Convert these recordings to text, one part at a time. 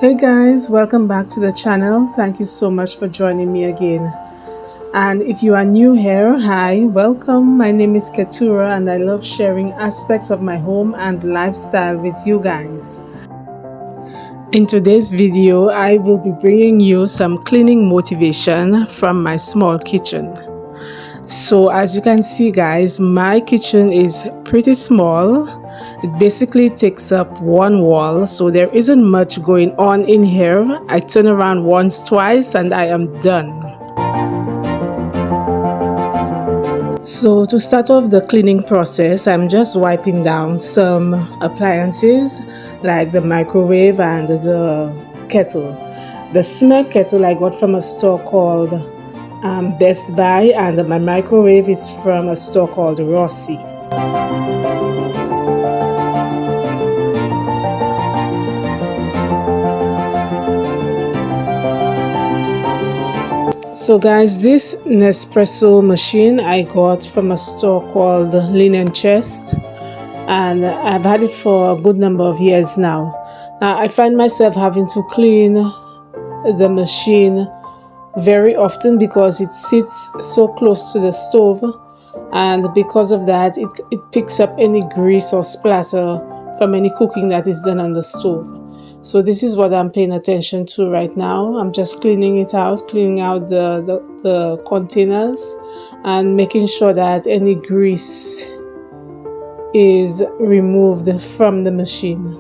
Hey guys, welcome back to the channel. Thank you so much for joining me again. And if you are new here, hi, welcome. My name is Ketura and I love sharing aspects of my home and lifestyle with you guys. In today's video, I will be bringing you some cleaning motivation from my small kitchen. So as you can see guys, my kitchen is pretty small. It basically takes up one wall, so there isn't much going on in here. I turn around once, twice, and I am done. So to start off the cleaning process, I'm just wiping down some appliances like the microwave and the kettle. The cement kettle I got from a store called Best Buy, and my microwave is from a store called Rossi. So guys, this Nespresso machine I got from a store called Linen Chest, and I've had it for a good number of years now. Now I find myself having to clean the machine very often because it sits so close to the stove, and because of that it picks up any grease or splatter from any cooking that is done on the stove. So this is what I'm paying attention to right now. I'm just cleaning it out, cleaning out the containers and making sure that any grease is removed from the machine.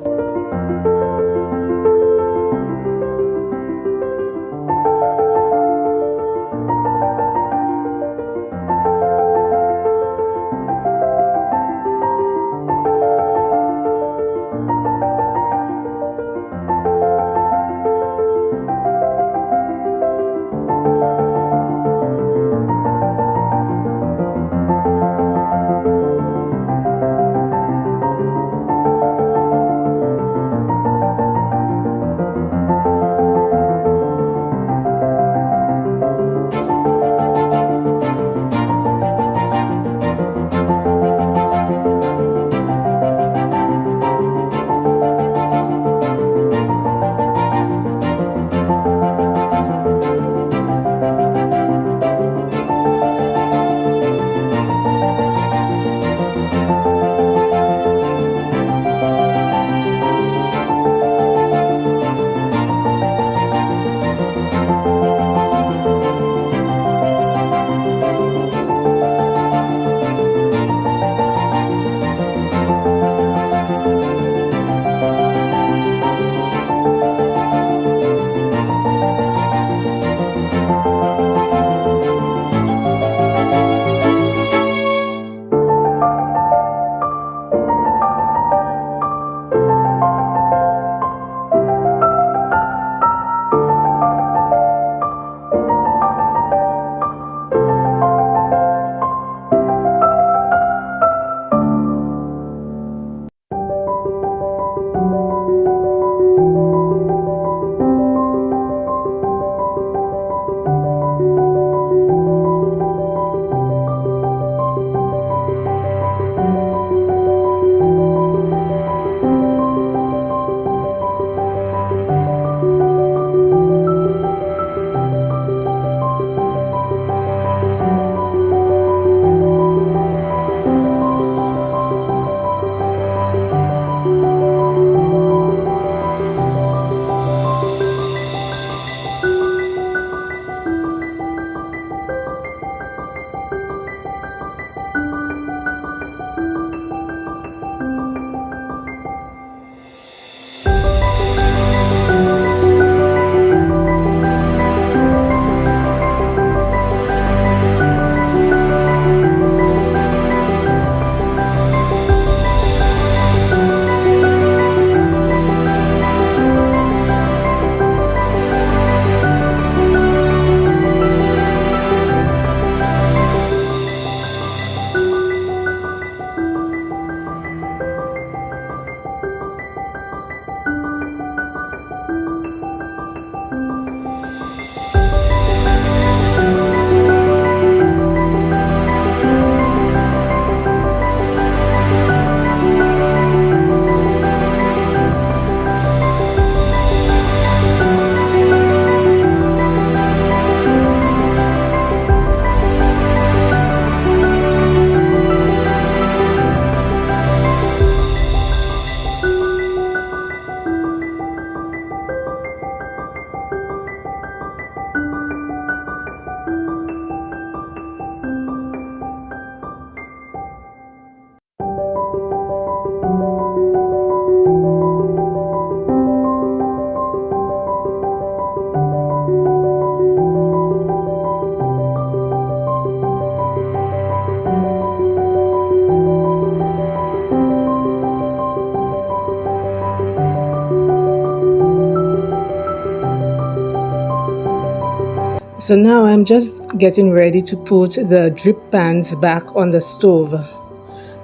So now I'm just getting ready to put the drip pans back on the stove.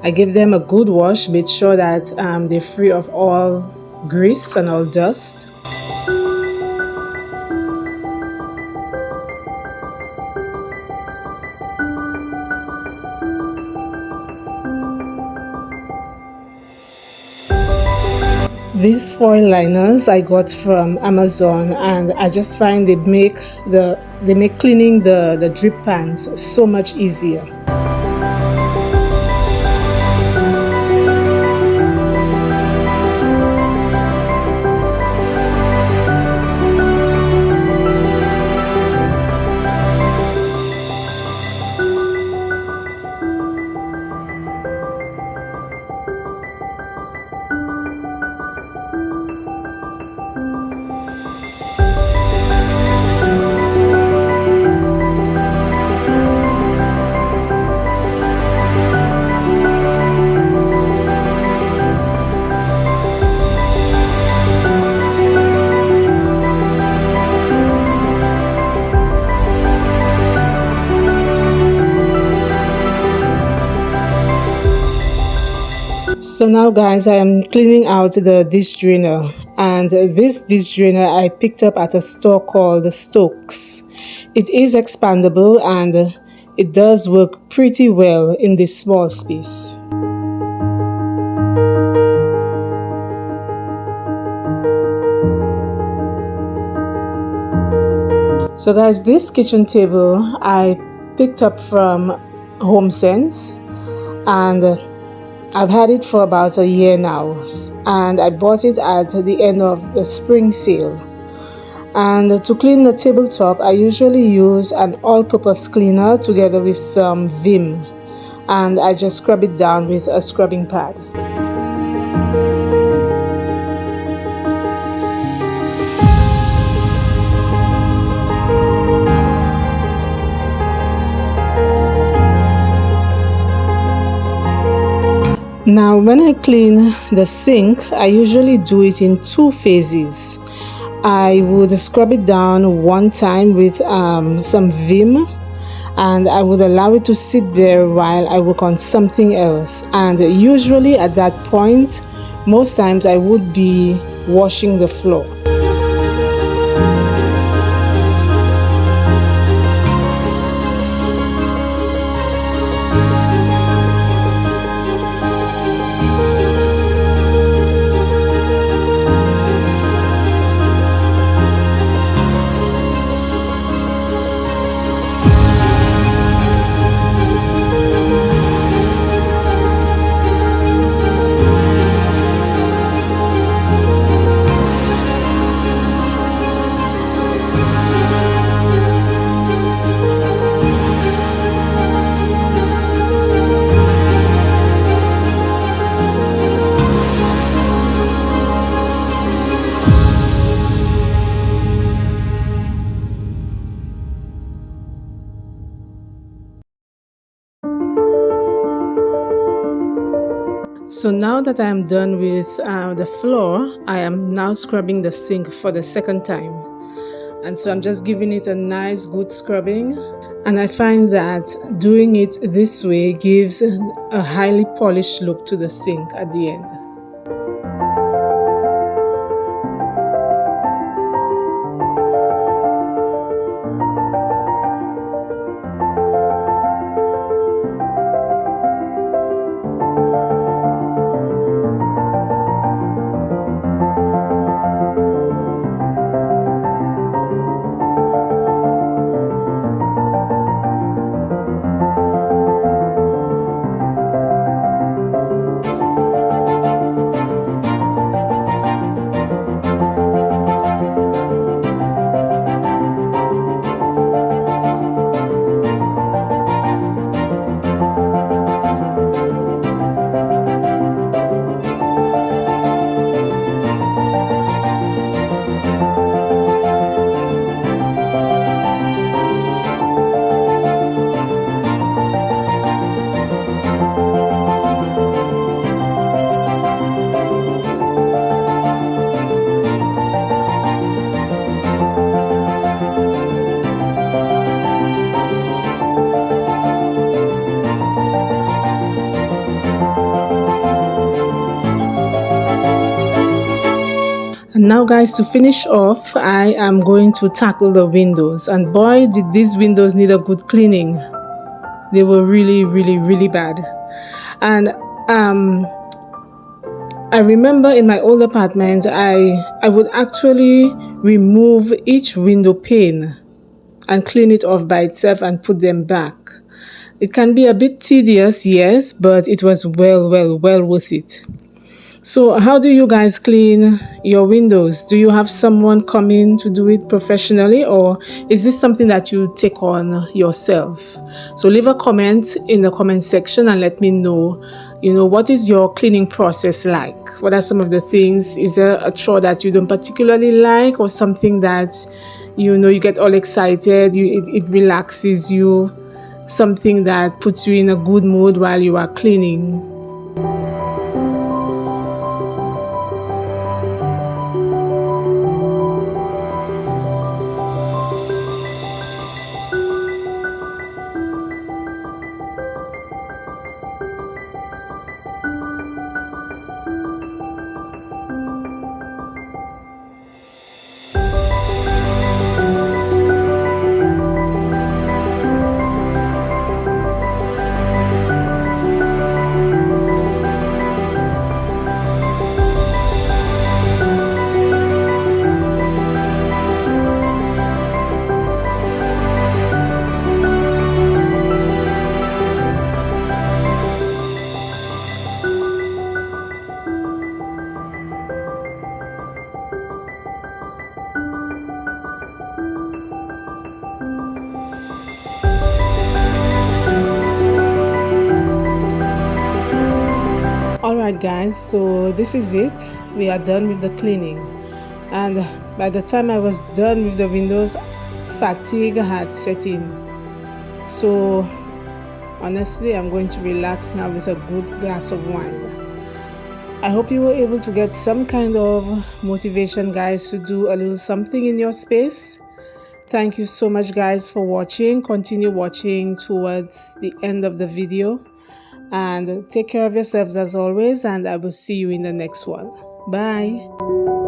I give them a good wash, made sure that they're free of all grease and all dust. These foil liners I got from Amazon, and I just find they make cleaning the drip pans so much easier. So now guys, I am cleaning out the dish drainer, and this dish drainer I picked up at a store called Stokes. It is expandable and it does work pretty well in this small space. So guys, this kitchen table I picked up from HomeSense, and I've had it for about a year now, and I bought it at the end of the spring sale. And to clean the tabletop, I usually use an all-purpose cleaner together with some Vim, and I just scrub it down with a scrubbing pad. Now, when I clean the sink, I usually do it in two phases. I would scrub it down one time with some Vim, and I would allow it to sit there while I work on something else. And usually at that point, most times I would be washing the floor. So now that I am done with the floor, I am now scrubbing the sink for the second time. And so I'm just giving it a nice good scrubbing. And I find that doing it this way gives a highly polished look to the sink at the end. Now guys, to finish off, I am going to tackle the windows, and boy did these windows need a good cleaning. They were really bad. And I remember in my old apartment, I would actually remove each window pane and clean it off by itself and put them back. It can be a bit tedious, yes, but it was well worth it. So how do you guys clean your windows? Do you have someone come in to do it professionally, or is this something that you take on yourself? So leave a comment in the comment section and let me know, what is your cleaning process like? What are some of the things? Is there a chore that you don't particularly like, or something that, you get all excited, it relaxes you, something that puts you in a good mood while you are cleaning? Alright guys, so this is it. We are done with the cleaning, and by the time I was done with the windows, fatigue had set in. So honestly, I'm going to relax now with a good glass of wine. I hope you were able to get some kind of motivation, guys, to do a little something in your space. Thank you so much guys for watching. Continue watching towards the end of the video, and take care of yourselves as always, and I will see you in the next one. Bye.